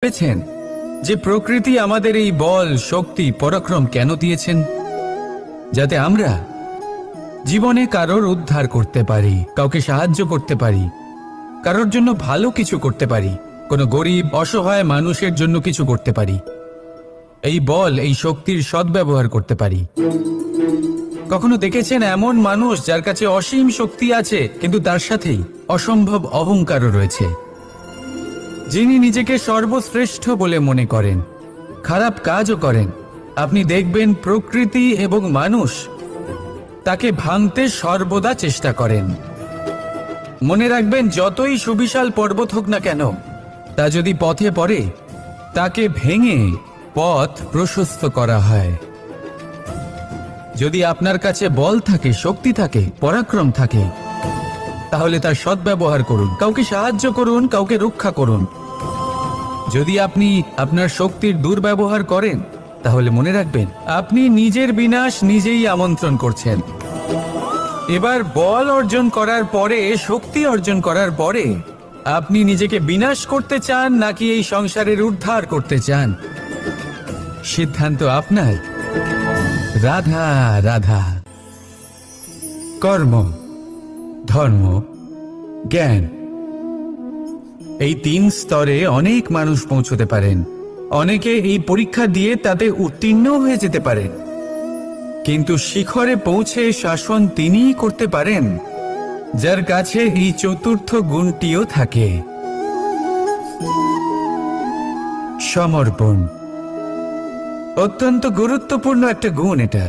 ভেবেছেন যে প্রকৃতি আমাদের এই বল, শক্তি, পরাক্রম কেন দিয়েছেন? যাতে আমরা জীবনে কারোর উদ্ধার করতে পারি, কাউকে সাহায্য করতে পারি, কারোর জন্য ভালো কিছু করতে পারি, কোনো গরিব অসহায় মানুষের জন্য কিছু করতে পারি, এই বল, এই শক্তির সদ্ব্যবহার করতে পারি। কখনো দেখেছেন এমন মানুষ যার কাছে অসীম শক্তি আছে কিন্তু তার সাথেই অসম্ভব অহংকারও রয়েছে? যিনি নিজেকে সর্বশ্রেষ্ঠ বলে মনে করেন, খারাপ কাজও করেন। আপনি দেখবেন প্রকৃতি এবং মানুষ তাকে ভাঙতে সর্বদা চেষ্টা করেন। মনে রাখবেন, যতই সুবিশাল পর্বত হোক না কেন, তা যদি পথে পড়ে তাকে ভেঙে পথ প্রশস্ত করা হয়। যদি আপনার কাছে বল থাকে, শক্তি থাকে, পরাক্রম থাকে, তাহলে তার সদ্ব্যবহার করুন, কাউকে সাহায্য করুন, কাউকে রক্ষা করুন। যদি আপনি আপনার শক্তির দুর্ব্যবহার করেন, তাহলে মনে রাখবেন আপনি নিজের বিনাশ নিজেই আমন্ত্রণ করছেন। এবার বল অর্জন করার পরে, শক্তি অর্জন করার পরে আপনি নিজেকে বিনাশ করতে চান নাকি এই সংসারের উদ্ধার করতে চান? সিদ্ধান্ত আপনার। রাধা রাধা। কর্ম, ধর্ম, জ্ঞান, এই 3 স্তরে অনেক মানুষ পৌঁছতে পারেন। অনেকে এই পরীক্ষা দিয়ে তাতে উত্তীর্ণ হয়ে যেতে পারেন, কিন্তু শিখরে পৌঁছে শাসন তিনিই করতে পারেন যার কাছে এই চতুর্থ গুণটিও থাকে। সমর্পণ অত্যন্ত গুরুত্বপূর্ণ একটা গুণ। এটা,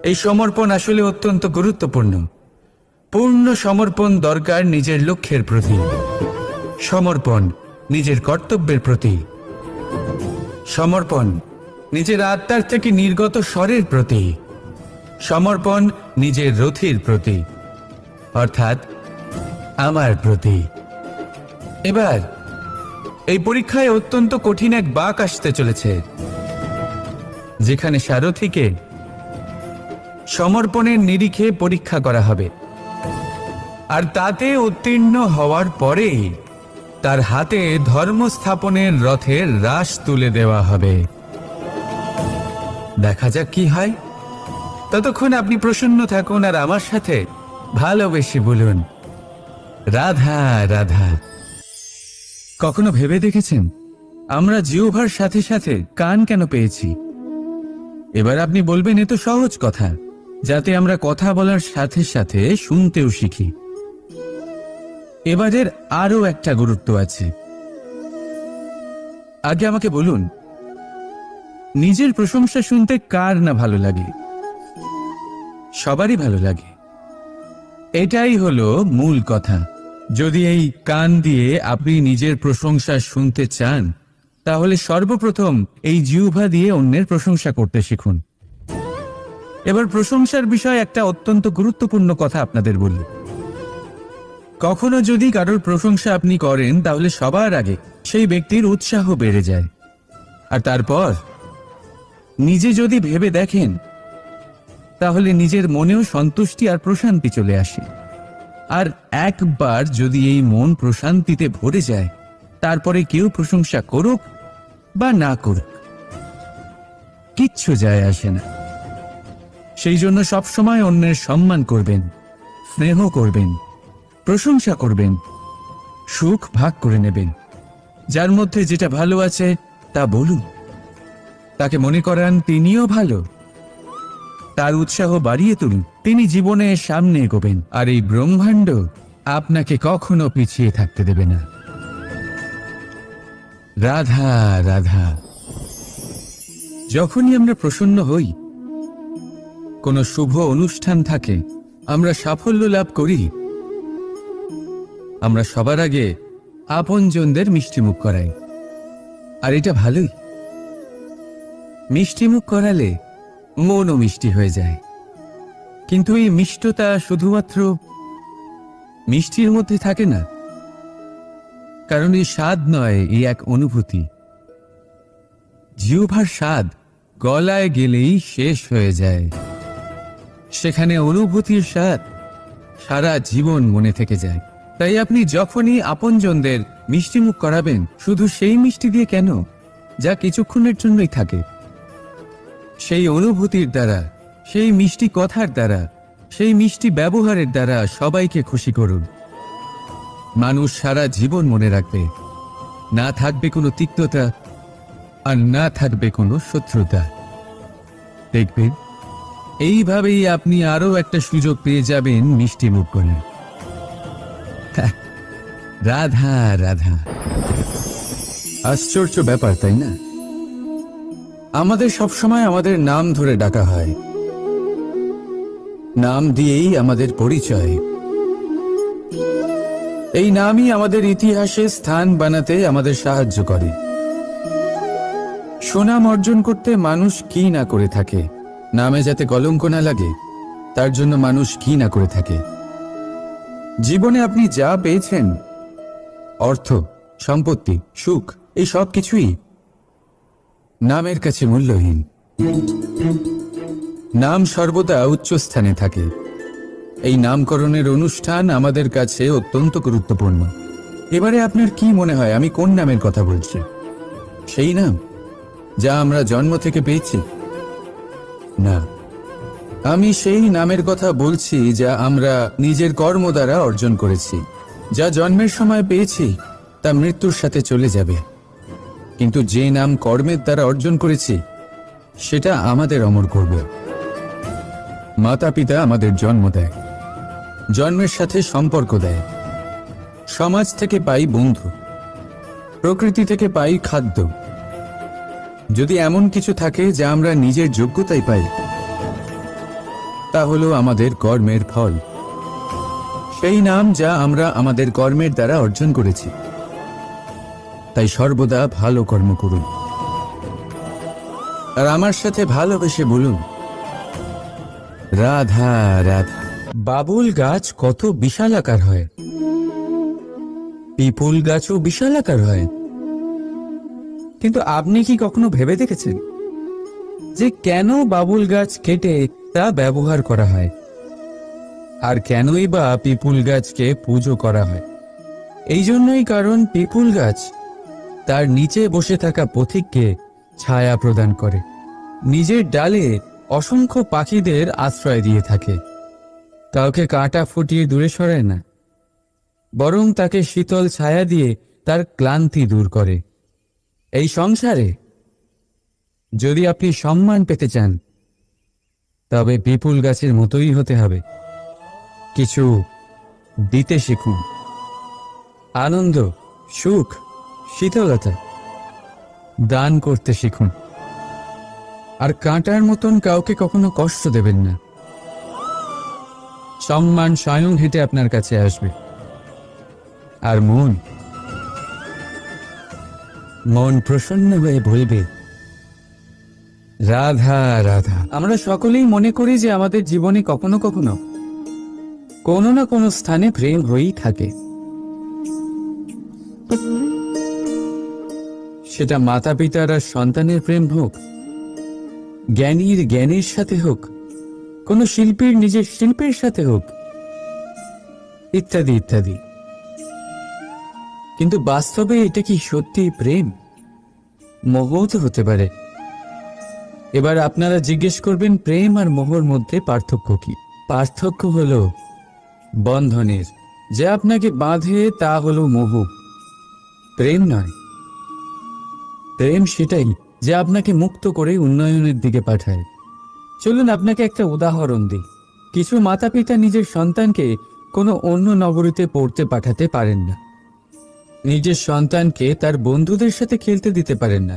এই সমর্পণ আসলে অত্যন্ত গুরুত্বপূর্ণ। পূর্ণ সমর্পণ দরকার নিজের লক্ষ্যের প্রতি, সমর্পণ নিজের কর্তব্যের প্রতি, সমর্পণ নিজের আত্মার থেকে নির্গত স্বরের প্রতি, সমর্পণ নিজের রথির প্রতি, অর্থাৎ আমার প্রতি। এবার এই পরীক্ষায় অত্যন্ত কঠিন এক বাঁক আসতে চলেছে, যেখানে সারথীকে সমর্পণের নিরিখে পরীক্ষা করা হবে, আর তাতে উত্তীর্ণ হওয়ার পরেই তার হাতে ধর্ম স্থাপনের রথের রাশ তুলে দেওয়া হবে। দেখা যাক কি হয়। ততক্ষণ আপনি প্রসন্ন থাকুন আর আমার সাথে ভালোবেসে বলুন, রাধা রাধা। কখনো ভেবে দেখেছেন আমরা জিহ্বার সাথে সাথে কান কেন পেয়েছি? এবার আপনি বলবেন, এ তো সহজ কথা, যাতে আমরা কথা বলার সাথে সাথে শুনতেও শিখি। এবারের আরো একটা গুরুত্ব আছে। আগে আমাকে বলুন, নিজের প্রশংসা শুনতে কার না ভালো লাগে? সবারই ভালো লাগে। এটাই হলো মূল কথা। যদি এই কান দিয়ে আপনি নিজের প্রশংসা শুনতে চান, তাহলে সর্বপ্রথম এই জিহ্বা দিয়ে অন্যের প্রশংসা করতে শিখুন। এবার প্রশংসার বিষয় একটা অত্যন্ত গুরুত্বপূর্ণ কথা আপনাদের বলি। কখনো যদি কারোর প্রশংসা আপনি করেন, তাহলে সবার আগে সেই ব্যক্তির উৎসাহ বেড়ে যায়, আর তারপর নিজে যদি ভেবে দেখেন, তাহলে নিজের মনেও সন্তুষ্টি আর প্রশান্তি চলে আসে। আর একবার যদি এই মন প্রশান্তিতে ভরে যায়, তারপরে কেউ প্রশংসা করুক বা না করুক, কিচ্ছু যায় আসে না। সেই জন্য সবসময় অন্যের সম্মান করবেন, স্নেহ করবেন, প্রশংসা করবেন, সুখ ভাগ করে নেবেন। যার মধ্যে যেটা ভালো আছে তা বলুন, তাকে মনে করান তিনিও ভালো, তার উৎসাহ বাড়িয়ে তুলুন। তিনি জীবনে সামনে এগোবেন, আর এই ব্রহ্মাণ্ড আপনাকে কখনো পিছিয়ে থাকতে দেবে না। রাধা রাধা। যখনই আমরা প্রসন্ন হই, কোনো শুভ অনুষ্ঠান থাকে, আমরা সাফল্য লাভ করি, আমরা সবার আগে আপনজনদের মিষ্টিমুখ করাই। আর এটা ভালোই। মিষ্টিমুখ করালে মনও মিষ্টি হয়ে যায়। কিন্তু এই মিষ্টতা শুধুমাত্র মিষ্টির মধ্যে থাকে না, কারণ এই স্বাদ নয়, এই এক অনুভূতি। জিহ্বার স্বাদ গলায় গেলেই শেষ হয়ে যায়, সেখানে অনুভূতির স্বাদ সারা জীবন মনে থেকে যায়। তাই আপনি যখনই আপনজনদের মিষ্টিমুখ করাবেন, শুধু সেই মিষ্টি দিয়ে কেন, যা কিছুক্ষণের জন্যই থাকে, সেই অনুভূতির দ্বারা, সেই মিষ্টি কথার দ্বারা, সেই মিষ্টি ব্যবহারের দ্বারা সবাইকে খুশি করুন। মানুষ সারা জীবন মনে রাখবে, না থাকবে কোনো তিক্ততা আর না থাকবে কোনো শত্রুতা। দেখবেন এইভাবেই আপনি আরো একটা সুযোগ পেয়ে যাবেন মিষ্টি মুখ করে। রাধা রাধা। আশ্চর্য ব্যাপার, তাই না? আমাদের সবসময় আমাদের নাম ধরে ডাকা হয়, নাম দিয়েই আমাদের পরিচয়। এই নামই আমাদের ইতিহাসে স্থান বানাতে আমাদের সাহায্য করে। সুনাম অর্জন করতে মানুষ কি না করে থাকে, নামে যাতে কলঙ্ক না লাগে তার জন্য মানুষ কি না করে থাকে। জীবনে আপনি যা পেয়েছেন, অর্থ, সম্পত্তি, সুখ, এই সব কিছুই নামের কাছে মূল্যহীন। নাম সর্বদা উচ্চ স্থানে থাকে। এই নামকরণের অনুষ্ঠান আমাদের কাছে অত্যন্ত গুরুত্বপূর্ণ। এবারে আপনার কি মনে হয় আমি কোন নামের কথা বলছি? সেই নাম যা আমরা জন্ম থেকে পেয়েছি? না, আমি সেই নামের কথা বলছি যা আমরা নিজের কর্ম দ্বারা অর্জন করেছি। যা জন্মের সময় পেয়েছি তা মৃত্যুর সাথে চলে যাবে, কিন্তু যে নাম কর্মের দ্বারা অর্জন করেছি সেটা আমাদের অমর করবে। মাতা পিতা আমাদের জন্ম দেয়, জন্মের সাথে সম্পর্ক দেয়, সমাজ থেকে পাই বন্ধু, প্রকৃতি থেকে পাই খাদ্য। যদি এমন কিছু থাকে যা আমরা নিজের যোগ্যতায় পাই, তা হলো আমাদের কর্মের ফল, সেই নাম যা আমরা আমাদের কর্মের দ্বারা অর্জন করেছি। তাই সর্বদা ভালো কর্ম করুন, আর আমার সাথে ভালোবেসে বলুন রাধা রাধা। বাবুল গাছ কত বিশালাকার হয়, পিপুল গাছও বিশালাকার হয়, কিন্তু আপনি কি কখনো ভেবে দেখেছেন যে কেন বাবুল গাছ কেটে তা ব্যবহার করা হয়, আর কেনই বা পিপুল গাছকে পুজো করা হয়? এই জন্যই, কারণ পিপুল গাছ তার নিচে বসে থাকা পথিককে ছায়া প্রদান করে, নিজের ডালে অসংখ্য পাখিদের আশ্রয় দিয়ে থাকে, কাউকে কাঁটা ফুটিয়ে দূরে সরায় না, বরং তাকে শীতল ছায়া দিয়ে তার ক্লান্তি দূর করে। এই সংসারে যদি আপনি সম্মান পেতে চান, তবে পিপুল গাছের মতোই হতে হবে। কিছু দিতে শিখুন, আনন্দ, সুখ, শীতলতা দান করতে শিখুন, আর কাঁটার মতন কাউকে কখনো কষ্ট দেবেন না। সম্মান স্বয়ং হেঁটে আপনার কাছে আসবে। আর মন প্রসন্ন হয়ে বলবে রাধা রাধা। আমরা সকলেই মনে করি যে আমাদের জীবনে কখনো কখনো কোনো না কোনো স্থানে প্রেম হয়েই থাকে, সেটা মাতা পিতার আর সন্তানের প্রেম হোক, জ্ঞানীর জ্ঞানের সাথে হোক, কোনো শিল্পীর নিজের শিল্পের সাথে হোক, ইত্যাদি ইত্যাদি। কিন্তু বাস্তবে এটা কি সত্যি প্রেম? মোহও তো হতে পারে। এবার আপনারা জিজ্ঞেস করবেন প্রেম আর মোহর মধ্যে পার্থক্য কি? পার্থক্য হলো বন্ধনের, যে আপনাকে বাঁধে তা হলো মোহ, প্রেম নয়। প্রেম সেটাই যে আপনাকে মুক্ত করে উন্নয়নের দিকে পাঠায়। চলুন আপনাকে একটা উদাহরণ দিই। কিছু মাতা পিতা নিজের সন্তানকে কোনো অন্য নগরীতে পড়তে পাঠাতে পারেন না, নিজের সন্তানকে তার বন্ধুদের সাথে খেলতে দিতে পারেন না।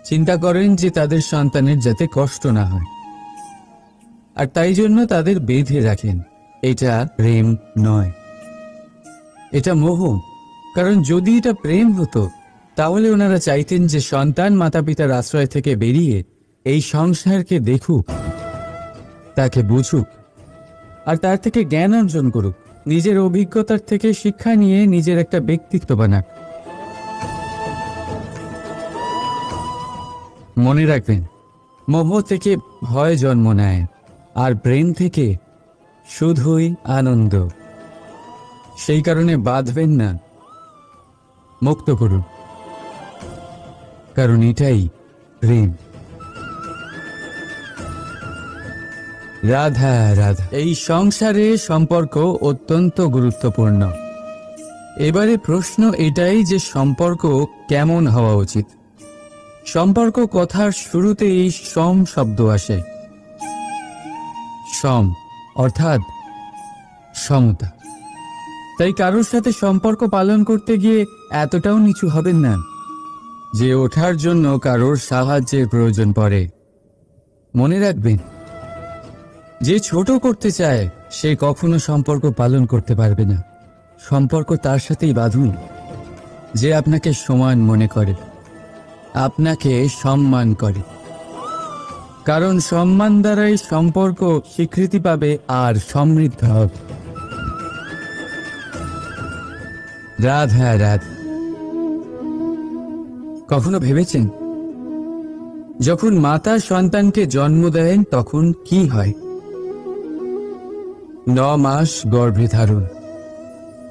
চিন্তা করেন যে তাদের সন্তানের যাতে কষ্ট না হয়, আর তাই জন্য তাদের বেঁধে রাখেন। এটা প্রেম নয়, এটা মোহ। কারণ যদি এটা প্রেম হতো তাহলে ওনারা চাইতেন যে সন্তান মাতা পিতার আশ্রয় থেকে বেরিয়ে এই সংসারকে দেখুক, তাকে বুঝুক, আর তার থেকে জ্ঞান অর্জন করুক, নিজের অভিজ্ঞতার থেকে শিক্ষা নিয়ে নিজের একটা ব্যক্তিত্ব বানাক। মনে রাখবেন, মোহ থেকে ভয় জন্ম নেয়, আর প্রেম থেকে শুধুই আনন্দ। সেই কারণে বাঁধবেন না, মুক্ত করুন, কারণ এটাই প্রেম। রাধা রাধা। এই সংসারে সম্পর্ক অত্যন্ত গুরুত্বপূর্ণ। এবারে প্রশ্ন এটাই যে সম্পর্ক কেমন হওয়া উচিত। সম্পর্ক কথার শুরুতেই সম শব্দ আসে। সম অর্থাৎ সমতা। তাই কারোর সাথে সম্পর্ক পালন করতে গিয়ে এতটাও নিচু হবেন না যে ওঠার জন্য কারোর সাহায্যের প্রয়োজন পড়ে। মনে রাখবেন, যে ছোট করতে চায় সে কখনো সম্পর্ক পালন করতে পারবে না। সম্পর্ক তার সাথেই বাঁধুন যে আপনাকে সমান মনে করে, আপনাকে সম্মান করে, কারণ সম্মান দ্বারাই সম্পর্ক স্বীকৃতি পাবে আর সমৃদ্ধ হবে। রাধা রাধা। কখনো ভেবেছেন যখন মাতা সন্তানকে জন্ম দেন তখন কি হয়? 9 মাস গর্ভে ধারণ,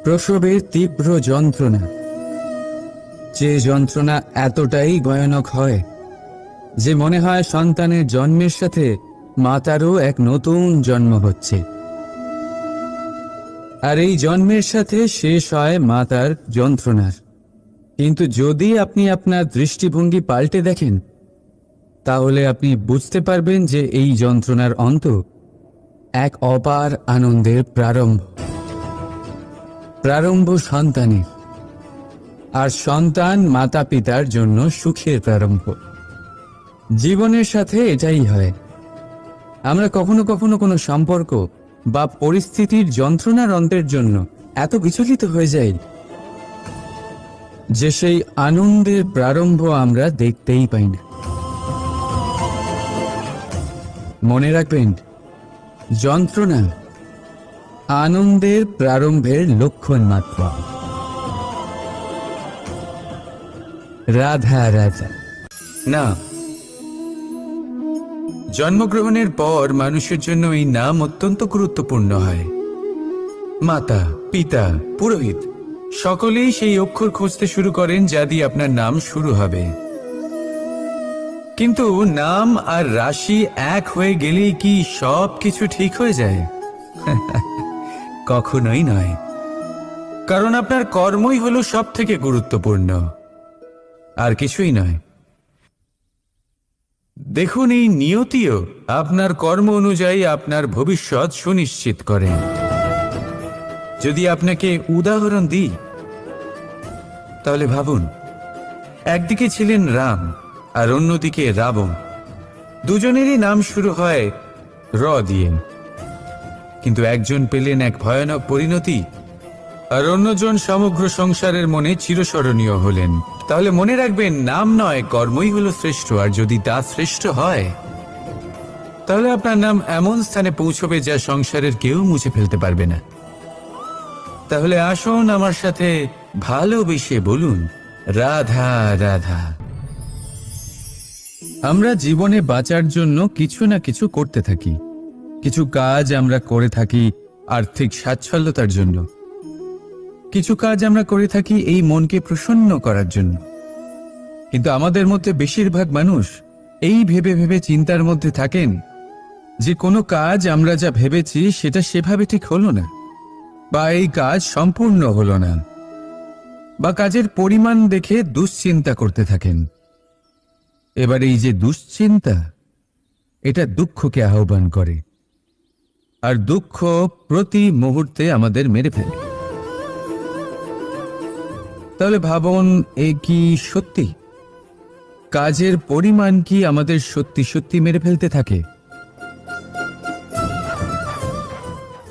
প্রসবের তীব্র যন্ত্রণা, যে যন্ত্রণা এতটাই ভয়ানক হয় যে মনে হয় সন্তানের জন্মের সাথে মাতারও এক নতুন জন্ম হচ্ছে। আর এই জন্মের সাথে শেষ হয় মাতার যন্ত্রণার। কিন্তু যদি আপনি আপনার দৃষ্টিভঙ্গি পাল্টে দেখেন তাহলে আপনি বুঝতে পারবেন যে এই যন্ত্রণার অন্ত এক অপার আনন্দের প্রারম্ভ। প্রারম্ভ সন্তানের, আর সন্তান মাতা পিতার জন্য সুখের প্রারম্ভ। জীবনের সাথে এটাই হয়। আমরা কখনো কখনো কোনো সম্পর্ক বা পরিস্থিতির যন্ত্রণার অন্তের জন্য এত বিচলিত হয়ে যাই যে সেই আনন্দের প্রারম্ভ আমরা দেখতেই পাই না। মনে রাখবেন, যন্ত্রণা আনন্দের প্রারম্ভের লক্ষণ মাত্র। রাধা রাধা। না, জন্মগ্রহণের পর মানুষের জন্য এই নাম অত্যন্ত গুরুত্বপূর্ণ হয়। মাতা, পিতা, পুরোহিত সকলেই সেই অক্ষর খুঁজতে শুরু করেন যা দিয়ে আপনার নাম শুরু হবে। কিন্তু নাম আর রাশি এক হয়ে গেলেই কি সব কিছু ঠিক হয়ে যায়? কখনোই নয়, কারণ আপনার কর্মই হলো সব থেকে গুরুত্বপূর্ণ, আর কিছুই নয়। দেখুন, এই নিয়তিও আপনার কর্ম অনুযায়ী আপনার ভবিষ্যৎ সুনিশ্চিত করেন। যদি আপনাকে উদাহরণ দিই তাহলে ভাবুন, একদিকে ছিলেন রাম আর অন্যদিকে রাবণ। দুজনেরই নাম শুরু হয় র দিয়ে, কিন্তু একজন পেলেন এক ভয়ানক পরিণতি আর অন্যজন সমগ্র সংসারের মনে চিরস্মরণীয় হলেন। তাহলে মনে রাখবেন, নাম নয়, কর্মই হলো শ্রেষ্ঠ। আর যদি তা শ্রেষ্ঠ হয় তাহলে আপনার নাম এমন স্থানে পৌঁছবে যা সংসারের কেউ মুছে ফেলতে পারবে না। তাহলে আসুন আমার সাথে ভালোবেসে বলুন, রাধা রাধা। আমরা জীবনে বাঁচার জন্য কিছু না কিছু করতে থাকি। কিছু কাজ আমরা করে থাকি আর্থিক স্বাচ্ছন্দ্যতার জন্য, কিছু কাজ আমরা করে থাকি এই মনকে প্রসন্ন করার জন্য। কিন্তু আমাদের মধ্যে বেশিরভাগ মানুষ এই ভেবে ভেবে চিন্তার মধ্যে থাকেন যে কোনো কাজ আমরা যা ভেবেছি সেটা সেভাবে ঠিক হলো না, বা এই কাজ সম্পূর্ণ হলো না, বা কাজের পরিমাণ দেখে দুশ্চিন্তা করতে থাকেন। এবার এই যে দুশ্চিন্তা, এটা দুঃখকে আহ্বান করে, আর দুঃখ প্রতি মুহূর্তে আমাদের মেরে ফেলে। তাহলে ভাবুন, এ কি সত্যি? কাজের পরিমাণ কি আমাদের সত্যি সত্যি মেরে ফেলতে থাকে?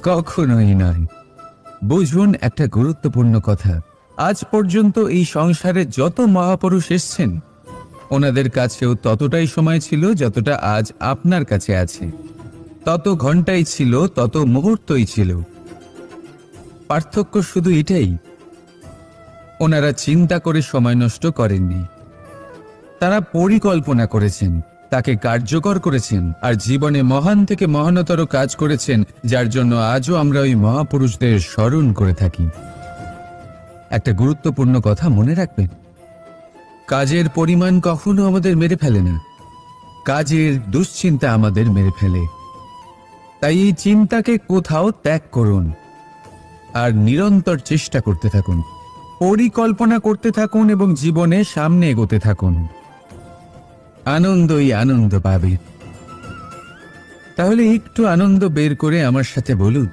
কখনোই নয়। বুঝুন একটা গুরুত্বপূর্ণ কথা, আজ পর্যন্ত এই সংসারে যত মহাপুরুষ এসছেন ওনাদের কাছেও ততটাই সময় ছিল যতটা আজ আপনার কাছে আছে, তত ঘন্টাই ছিল, তত মুহূর্তই ছিল। পার্থক্য শুধু এটাই, ওনারা চিন্তা করে সময় নষ্ট করেননি, তারা পরিকল্পনা করেছেন তাকে কার্যকর করেছেন আর জীবনে মহান থেকে মহানতর কাজ করেছেন, যার জন্য আজও আমরা ওই মহাপুরুষদের স্মরণ করে থাকি। একটা গুরুত্বপূর্ণ কথা মনে রাখবেন, কাজের পরিমাণ কখনো আমাদের মেরে ফেলে না, কাজের দুশ্চিন্তা আমাদের মেরে ফেলে। তাই এই চিন্তাকে কোথাও ত্যাগ করুন আর নিরন্তর চেষ্টা করতে থাকুন, পরিকল্পনা করতে থাকুন এবং জীবনে সামনে এগোতে থাকুন। আনন্দই আনন্দ পাবে। তাহলে একটু আনন্দ বের করে আমার সাথে বলুন,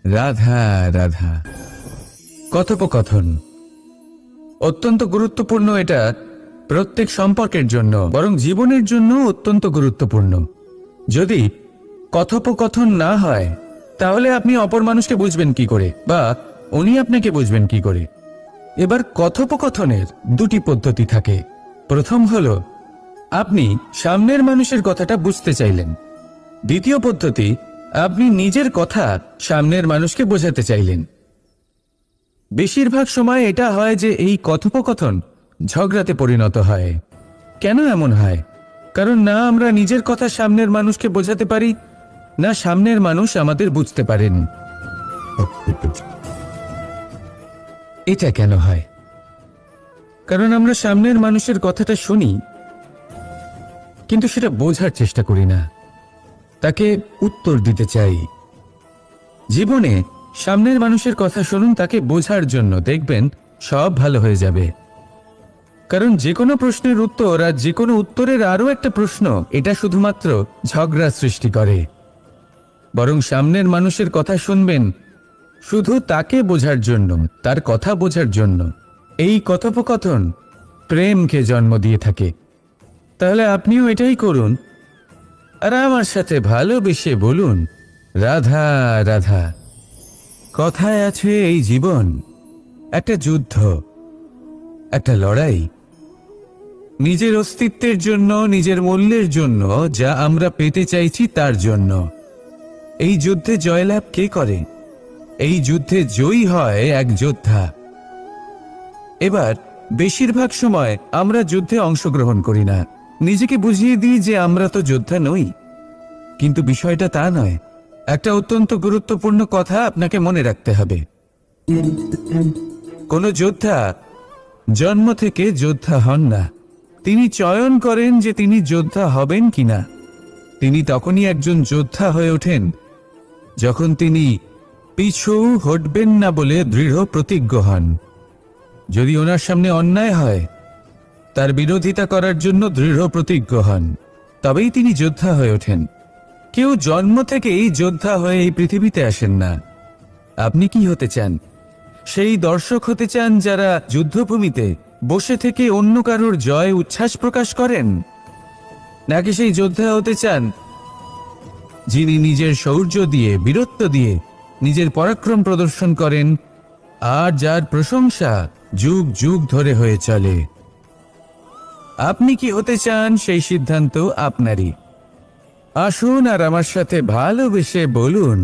রাধা রাধা। কথোপকথন অত্যন্ত গুরুত্বপূর্ণ। এটা প্রত্যেক সম্পর্কের জন্য, বরং জীবনের জন্য অত্যন্ত গুরুত্বপূর্ণ। যদি কথোপকথন না হয় তাহলে আপনি অপর মানুষকে বুঝবেন কি করে, বা উনি আপনাকে বুঝবেন কি করে? এবার কথোপকথনের দুটি পদ্ধতি থাকে। প্রথম হলো আপনি সামনের মানুষের কথাটা বুঝতে চাইলেন। দ্বিতীয় পদ্ধতি, আপনি নিজের কথা সামনের মানুষকে বোঝাতে চাইলেন। বেশিরভাগ সময় এটা হয় যে এই কথোপকথন ঝগড়াতে পরিণত হয়। কেন এমন হয়? কারণ না আমরা নিজের কথা সামনের মানুষকে বোঝাতে পারি, না সামনের মানুষ আমাদের বুঝতে পারেন। এটা কেন হয়? কারণ আমরা সামনের মানুষের কথাটা শুনি, কিন্তু সেটা বোঝার চেষ্টা করি না, তাকে উত্তর দিতে চাই। জীবনে সামনের মানুষের কথা শুনুন তাকে বোঝার জন্য, দেখবেন সব ভালো হয়ে যাবে। কারণ যে কোনো প্রশ্নের উত্তর আর যে কোনো উত্তরের আরও একটা প্রশ্ন, এটা শুধুমাত্র ঝগড়া সৃষ্টি করে। বরং সামনের মানুষের কথা শুনবেন শুধু তাকে বোঝার জন্য, তার কথা বোঝার জন্য। এই কথোপকথন প্রেমকে জন্ম দিয়ে থাকে। তাহলে আপনিও এটাই করুন আর আমার সাথে ভালোবেসে বলুন, রাধা রাধা। কথায় আছে এই জীবন একটা যুদ্ধ, একটা লড়াই, নিজের অস্তিত্বের জন্য, নিজের মূল্যের জন্য, যা আমরা পেতে চাইছি তার জন্য। এই যুদ্ধে জয়লাভ কে করে? এই যুদ্ধে জয়ী হয় এক যোদ্ধা। এবার বেশিরভাগ সময় আমরা যুদ্ধে অংশগ্রহণ করি না, নিজেকে বুঝিয়ে দিই যে আমরা তো যোদ্ধা নই। কিন্তু বিষয়টা তা নয়। একটা অত্যন্ত গুরুত্বপূর্ণ কথা আপনাকে মনে রাখতে হবে। কোন যোদ্ধা জন্ম থেকে যোদ্ধা হন না, তিনি চয়ন করেন যে তিনি যোদ্ধা হবেন কিনা। তিনি তখনই একজন যোদ্ধা হয়ে ওঠেন যখন তিনি পিছু হটবেন না বলে দৃঢ় প্রতিজ্ঞ হন। যদি ওনার সামনে অন্যায় হয়, তার বিরোধিতা করার জন্য দৃঢ় প্রতিজ্ঞ হন, তবেই তিনি যোদ্ধা হয়ে ওঠেন। কেউ জন্ম থেকেই যোদ্ধা হয়ে এই পৃথিবীতে আসেন না। আপনি কি হতে চান? সেই দর্শক হতে চান যারা যুদ্ধভূমিতে বসে থেকে অন্য কারোর জয় উচ্ছ্বাস প্রকাশ করেন, নাকি সেই যোদ্ধা হতে চান যিনি নিজের শৌর্য দিয়ে, বীরত্ব দিয়ে নিজের পরাক্রম প্রদর্শন করেন আর যার প্রশংসা যুগ যুগ ধরে হয়ে চলে? আপনি কি হতে চান সেই সিদ্ধান্ত আপনারই। আসুন আর আমার সাথে ভালোবেসে বলুন,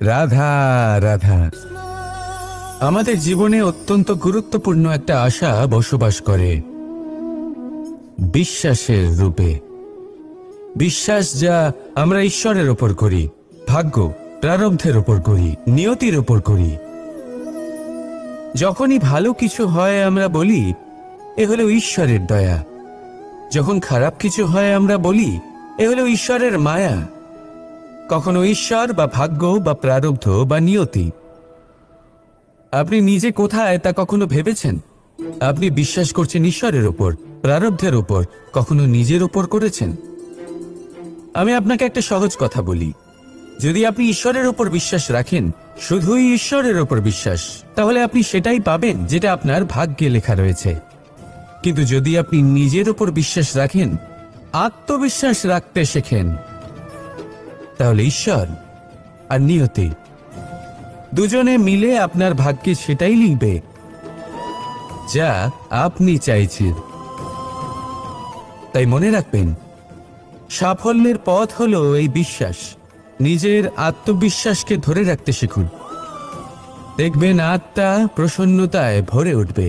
রাধা রাধা। আমাদের জীবনে অত্যন্ত গুরুত্বপূর্ণ একটা আশা বসবাস করে, বিশ্বাসের রূপে। বিশ্বাস যা আমরা ঈশ্বরের ওপর করি, ভাগ্য, প্রারব্ধের ওপর করি, নিয়তির ওপর করি। যখনই ভালো কিছু হয় আমরা বলি এ হলো ঈশ্বরের দয়া। যখন খারাপ কিছু হয় আমরা বলি এ হলো ঈশ্বরের মায়া। কখনো ঈশ্বর বা ভাগ্য বা প্রারব্ধ বা নিয়তি। আপনি নিজে কোথায় তা কখনো ভেবেছেন? আপনি বিশ্বাস করছেন ঈশ্বরের ওপর, প্রারব্ধের ওপর, কখনো নিজের ওপর করেছেন? আমি আপনাকে একটা সহজ কথা বলি, যদি আপনি ঈশ্বরের ওপর বিশ্বাস রাখেন, শুধুই ঈশ্বরের ওপর বিশ্বাস, তাহলে আপনি সেটাই পাবেন যেটা আপনার ভাগ্যে লেখা রয়েছে। কিন্তু যদি আপনি নিজের ওপর বিশ্বাস রাখেন, আত্মবিশ্বাস রাখতে শেখেন, তাহলে ঈশ্বর আর নিয়তি দুজনে মিলে আপনার ভাগ্যে সেটাই লিখবে যা আপনি চাইছেন। তাই মনে রাখবেন, সাফল্যের পথ হলো এই বিশ্বাস। নিজের আত্মবিশ্বাসকে ধরে রাখতে শিখুন, দেখবেন আত্মা প্রসন্নতায় ভরে উঠবে।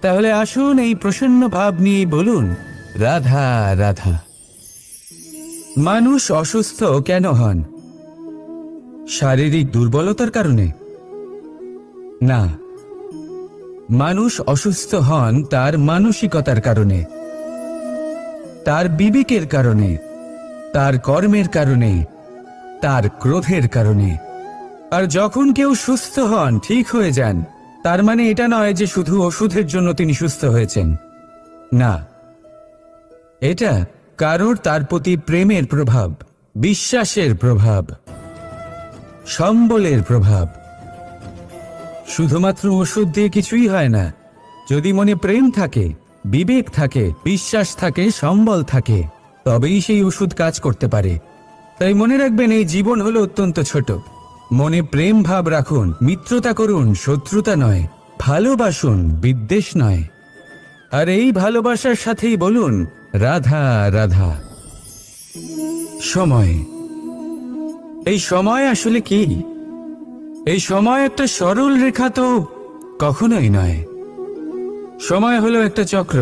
তাহলে আসুন এই প্রসন্ন ভাব নিয়ে বলুন, রাধা রাধা। মানুষ অসুস্থ কেন হন? শারীরিক দুর্বলতার কারণে? না, মানুষ অসুস্থ হন তার মানসিকতার কারণে, তার বিবেকের কারণে, তার কর্মের কারণে, তার ক্রোধের কারণে। আর যখন কেউ সুস্থ হন, ঠিক হয়ে যান, তার মানে এটা নয় যে শুধু ওষুধের জন্য তিনি সুস্থ হয়েছেন। না, এটা কারোর তার প্রতি প্রেমের প্রভাব, বিশ্বাসের প্রভাব, সম্বলের প্রভাব। শুধুমাত্র ওষুধ দিয়ে কিছুই হয় না। যদি মনে প্রেম থাকে, বিবেক থাকে, বিশ্বাস থাকে, সম্বল থাকে, তবেই সেই ওষুধ কাজ করতে পারে। তাই মনে রাখবেন, এই জীবন হলো অত্যন্ত ছোট। মনে প্রেম ভাব রাখুন, মিত্রতা করুন, শত্রুতা নয়। ভালোবাসুন, বিদ্বেষ নয়। আর এই ভালোবাসার সাথেই বলুন রাধা রাধা। সময়, এই সময় আসলে কি? এই সময় একটা সরল রেখা তো কখনোই নয়। সময় হলো একটা চক্র,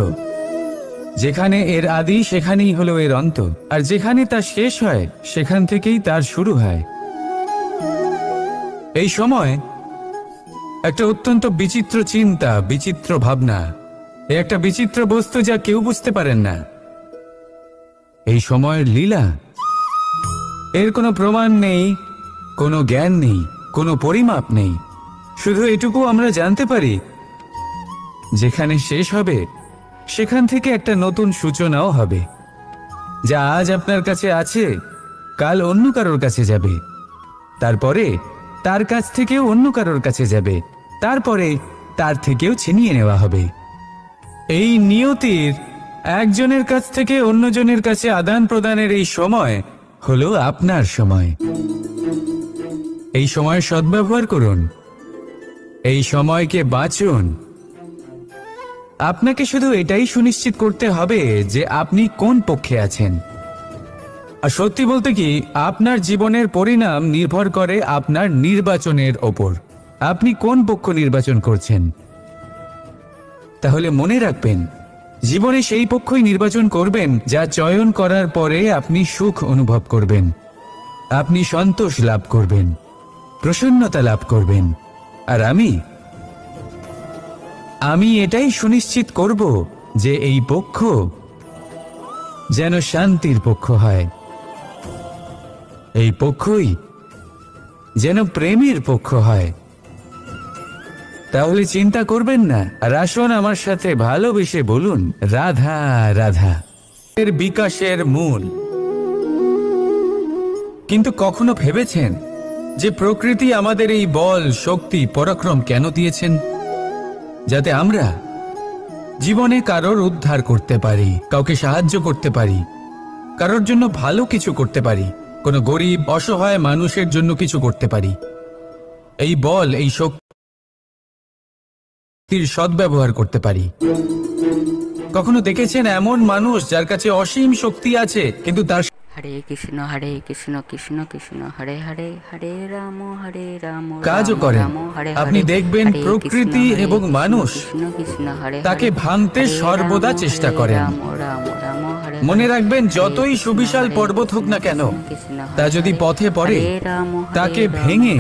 যেখানে এর আদি সেখানেই হলো এর অন্ত, আর যেখানে তা শেষ হয় সেখান থেকেই তার শুরু হয়। এই সময় একটা অত্যন্ত বিচিত্র চিন্তা, বিচিত্র ভাবনা, একটা বিচিত্র বস্তু যা কেউ বুঝতে পারেন না। এই সময়ের লীলা, এর কোনো প্রমাণ নেই, কোনো জ্ঞান নেই, কোনো পরিমাপ নেই। শুধু এটুকু আমরা জানতে পারি, যেখানে শেষ হবে সেখান থেকে একটা নতুন সূচনাও হবে। যা আজ আপনার কাছে আছে, কাল অন্য কারোর কাছে যাবে, তারপরে তার কাছ থেকেও অন্য কারোর কাছে যাবে, তারপরে তার থেকেও ছিনিয়ে নেওয়া হবে। এই নিয়তির একজনের কাছ থেকে অন্যজনের কাছে আদান প্রদানের এই সময় হলো আপনার সময়। এই সময়ের সদ্ব্যবহার করুন, এই সময়কে বাঁচুন। আপনাকে শুধু এটাই সুনিশ্চিত করতে হবে যে আপনি কোন পক্ষে আছেন। আর সত্যি বলতে কি, আপনার জীবনের পরিণাম নির্ভর করে আপনার নির্বাচনের ওপর। আপনি কোন পক্ষ নির্বাচন করছেন। তাহলে মনে রাখবেন, জীবনে সেই পক্ষই নির্বাচন করবেন যা চয়ন করার পরে আপনি সুখ অনুভব করবেন, আপনি সন্তোষ লাভ করবেন, প্রসন্নতা লাভ করবেন। আর আমি এটাই সুনিশ্চিত করব যে এই পক্ষ যেন শান্তির পক্ষ হয়, এই পক্ষই যেন প্রেমের পক্ষ হয়। তাহলে চিন্তা করবেন না, আর আসুন আমার সাথে ভালোবেসে বলুন রাধা রাধা। এর বিকাশের মূল। কিন্তু কখনো ভেবেছেন যে প্রকৃতি আমাদের এই বল, শক্তি, পরাক্রম কেন দিয়েছেন? যাতে আমরা জীবনে কারোর উদ্ধার করতে পারি, কাউকে সাহায্য করতে পারি, কারোর জন্য ভালো কিছু করতে পারি, কোনো গরিব অসহায় মানুষের জন্য কিছু করতে পারি। এই বল, এই শক্তির সদ্ব্যবহার করতে পারি। কখনো দেখেছেন এমন মানুষ যার কাছে অসীম শক্তি আছে, কিন্তু তার হরে কৃষ্ণ কৃষ্ণ কৃষ্ণ হরে হরে, হরে রাম কাজও করেন? আপনি দেখবেন প্রকৃতি এবং মানুষ তাকে ভাঙতে সর্বদা চেষ্টা করেন। মনে রাখবেন, যতই সুবিশাল পর্বত হোক না কেন, তা যদি পথে পড়ে তাকে ভেঙে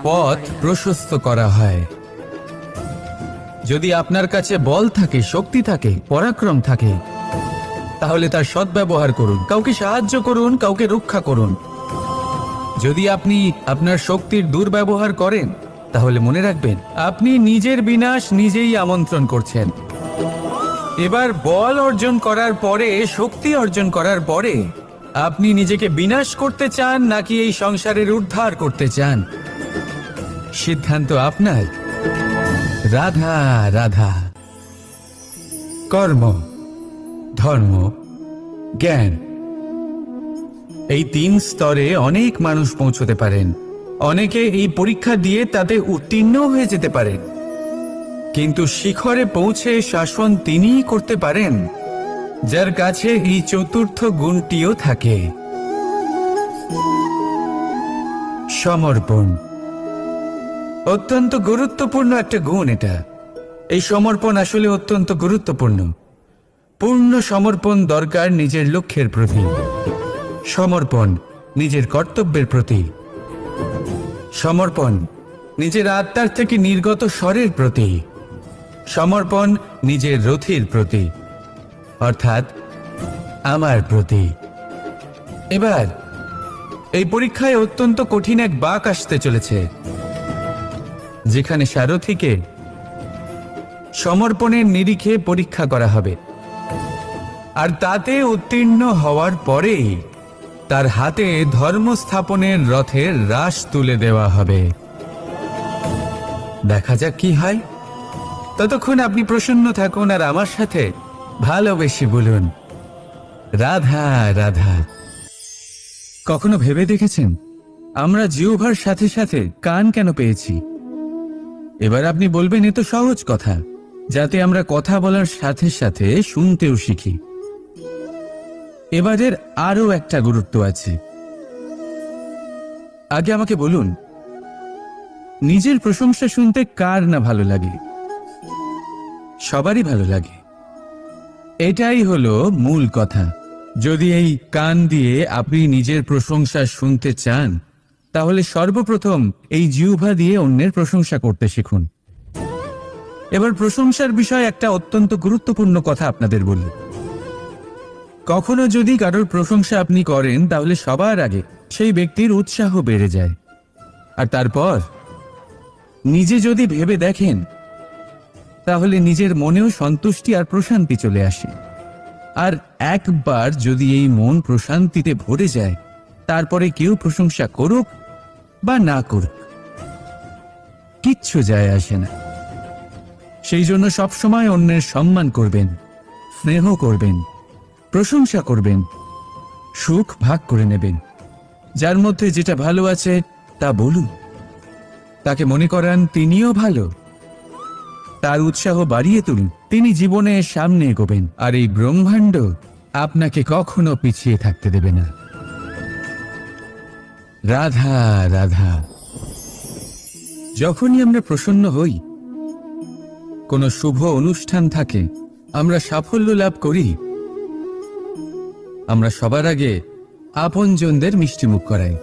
পথ প্রশস্ত করা হয়। যদি আপনার কাছে বল থাকে, শক্তি থাকে, পরাক্রম থাকে, তাহলে তার সদ্ব্যবহার করুন, কাউকে সাহায্য করুন, কাউকে রক্ষা করুন। যদি আপনি আপনার শক্তির দুর্ব্যবহার করেন, তাহলে মনে রাখবেন আপনি নিজের বিনাশ নিজেই আমন্ত্রণ করছেন। এবার বল অর্জন করার পরে, শক্তি অর্জন করার পরে আপনি নিজেকে বিনাশ করতে চান নাকি এই সংসারের উদ্ধার করতে চান? সিদ্ধান্ত আপনার। রাধা রাধা। কর্ম, ধর্ম, জ্ঞান, এই 3 স্তরে অনেক মানুষ পৌঁছতে পারেন। অনেকে এই পরীক্ষা দিয়ে তাতে উত্তীর্ণ হয়ে যেতে পারেন, কিন্তু শিখরে পৌঁছে শাসন তিনিই করতে পারেন যার কাছে এই চতুর্থ গুণটিও থাকে। সমর্পণ অত্যন্ত গুরুত্বপূর্ণ একটা গুণ। এটা, এই সমর্পণ আসলে অত্যন্ত গুরুত্বপূর্ণ। পূর্ণ সমর্পণ দরকার নিজের লক্ষ্যের প্রতি, সমর্পণ নিজের কর্তব্যের প্রতি, সমর্পণ নিজের আত্মার থেকে নির্গত স্বরের প্রতি, সমর্পণ নিজের রথির প্রতি, অর্থাৎ আমার প্রতি। এবার এই পরীক্ষায় অত্যন্ত কঠিন এক বাঁক আসতে চলেছে, যেখানে সারথীকে সমর্পণের নিরিখে পরীক্ষা করা হবে, আর তাতে উত্তীর্ণ হওয়ার পরেই তার হাতে ধর্ম স্থাপনের রথের রাশ তুলে দেওয়া হবে। দেখা যাক কি হয়। ততক্ষণ আপনি প্রসন্ন থাকুন আর আমার সাথে ভালোবেসে বলুন, রাধা রাধা। কখনো ভেবে দেখেছেন আমরা জিহ্বার সাথে সাথে কান কেন পেয়েছি? এবার আপনি বলবেন, এ তো সহজ কথা, যাতে আমরা কথা বলার সাথে সাথে শুনতেও শিখি। এবারের আরো একটা গুরুত্ব আছে। আগে আমাকে বলুন, নিজের প্রশংসা শুনতে কার না ভালো লাগে? সবারই ভালো লাগে। এটাই হলো মূল কথা। যদি এই কান দিয়ে আপনি নিজের প্রশংসা শুনতে চান, তাহলে সর্বপ্রথম এই জিহ্বা দিয়ে অন্যের প্রশংসা করতে শিখুন। এবার প্রশংসার বিষয়ে একটা অত্যন্ত গুরুত্বপূর্ণ কথা আপনাদের বলি। কখনো যদি কারোর প্রশংসা আপনি করেন, তাহলে সবার আগে সেই ব্যক্তির উৎসাহ বেড়ে যায়, আর তারপর নিজে যদি ভেবে দেখেন, তাহলে নিজের মনেও সন্তুষ্টি আর প্রশান্তি চলে আসে। আর একবার যদি এই মন প্রশান্তিতে ভরে যায়, তারপরে কেউ প্রশংসা করুক বা না করুক, কিচ্ছু যায় আসে না। সেই জন্য সবসময় অন্যের সম্মান করবেন, স্নেহ করবেন, প্রশংসা করবেন, সুখ ভাগ করে নেবেন। যার মধ্যে যেটা ভালো আছে তা বলুন, তাকে মনে করান তিনিও ভালো, তার উৎসাহ বাড়িয়ে তুলুন। তিনি জীবনে সামনে এগোবেন, আর এই ব্রহ্মাণ্ড আপনাকে কখনো পিছিয়ে থাকতে দেবে না। রাধা রাধা। যখনই আমরা প্রসন্ন হই, কোনো শুভ অনুষ্ঠান থাকে, আমরা সাফল্য লাভ করি, আমরা সবার আগে আপনজনদের মিষ্টিমুখ করাই।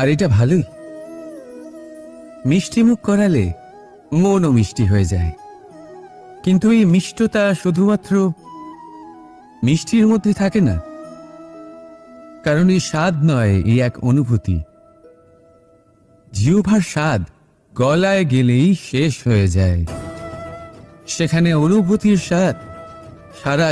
আর এটা ভালোই। মিষ্টিমুখ করালে মনও মিষ্টি হয়ে যায়। কিন্তু এই মিষ্টতা শুধুমাত্র মিষ্টির মধ্যে থাকে না, কারণ এই স্বাদ নয়, এই এক অনুভূতি। জিহ্বার স্বাদ গলায় গেলেই শেষ হয়ে যায়, সেখানে অনুভূতির স্বাদ সারা